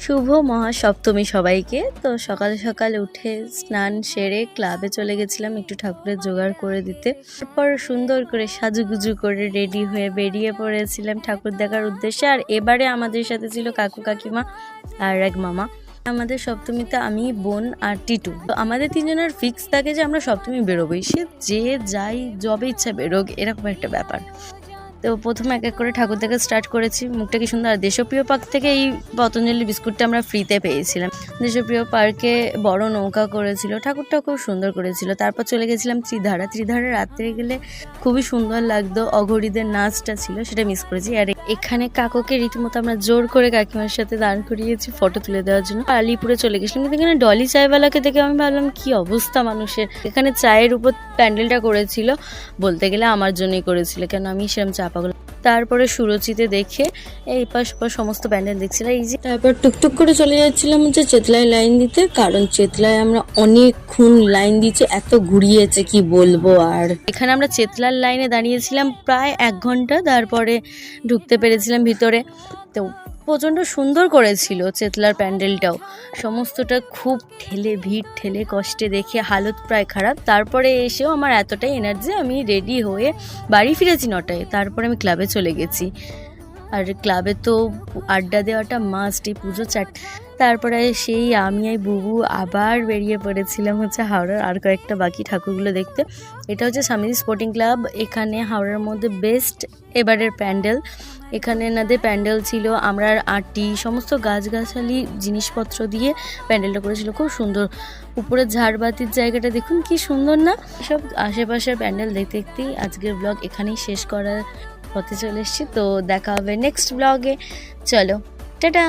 শুভ মহাসপ্তমী সবাইকে। তো সকাল সকাল উঠে স্নান সেরে ক্লাবে চলে গেছিলাম একটু ঠাকুরের জোগাড় করে দিতে। তারপর সুন্দর করে সাজুগুজু করে রেডি হয়ে বেরিয়ে পড়েছিলাম ঠাকুর দেখার উদ্দেশ্যে। আর এবারে আমাদের সাথে ছিল কাকু কাকিমা আর এক মামা। আমাদের সপ্তমীতে আমি, বোন আর টিটু। তো আমাদের তিনজনের ফিক্স থাকে যে আমরা সপ্তমী বেরোবোই, সে যে যাই যবে ইচ্ছা বেরোক, এরকম একটা ব্যাপার। তো প্রথমে এক এক করে ঠাকুর দেখা স্টার্ট করেছি। মুখটা কি সুন্দর। আর দেশপ্রিয় পার্ক থেকে এই পতঞ্জলি বিস্কুটটা আমরা ফ্রিতে পেয়েছিলাম। দেশপ্রিয় পার্কে বড় নৌকা করেছিল, ঠাকুরটা খুব সুন্দর করেছিল। তারপর চলে গেছিলাম ত্রিধারা রাত্রে গেলে খুবই সুন্দর লাগতো। অঘরীদের নাচটা ছিল, সেটা মিস করেছি। আর এখানে কাকুকে রীতিমতো আমরা জোর করে কাকিমার সাথে দাঁড় করিয়েছি ফটো তুলে দেওয়ার জন্য। আলিপুরে চলে গেছিলাম, কিন্তু এখানে ডলি চায়ওয়ালাকে দেখে আমি ভাবলাম কি অবস্থা মানুষের। এখানে চায়ের উপর প্যান্ডেলটা করেছিল, বলতে গেলে আমার জন্যই করেছিল, কেন আমি সেরকম চা পাগল। তারপরে সুরুচিতে দেখে এই পাশ সমস্ত প্যান্ডেল দেখছিলাম। এই যে তারপর টুকটুক করে চলে যাচ্ছিলাম হচ্ছে চেতলায় লাইন দিতে, কারণ চেতলায় আমরা অনেকক্ষণ লাইন দিয়েছি, এত ঘুরিয়েছে কি বলবো। আর এখানে আমরা চেতলার লাইনে দাঁড়িয়েছিলাম প্রায় 1 ঘন্টা, তারপরে ঢুকতে পেরেছিলাম ভিতরে। তো প্রচণ্ড সুন্দর করেছিল চেতলার প্যান্ডেলটাও। সমস্তটা খুব ভিড় ঠেলে কষ্টে দেখে হালত প্রায় খারাপ। তারপরে এসেও আমার এতটাই এনার্জি, আমি রেডি হয়ে বাড়ি ফিরেছি 9টায়। তারপরে আমি ক্লাবে চলে গেছি। আর ক্লাবে তো আড্ডা দেওয়াটা মাস্ট, এই পুজো 4। তারপরে সেই আমি আর বুবু আবার বেরিয়ে পড়েছিলাম হচ্ছে হাওড়ার আর কয়েকটা বাকি ঠাকুরগুলো দেখতে। এটা হচ্ছে স্বামী স্পোর্টিং ক্লাব। এখানে হাওড়ার মধ্যে বেস্ট এবারের প্যান্ডেল। এখানে এনাদের প্যান্ডেল ছিল আমরা আটি সমস্ত গাছগাছালি জিনিসপত্র দিয়ে প্যান্ডেলটা করেছিল, খুব সুন্দর। উপরে ঝাড়বাতির জায়গাটা দেখুন কি সুন্দর না। সব আশেপাশের প্যান্ডেল দেখতে দেখতেই আজকের ব্লগ এখানেই শেষ করার পথে চলে এসেছি। তো দেখা হবে নেক্সট ব্লগে। চলো, টাটা।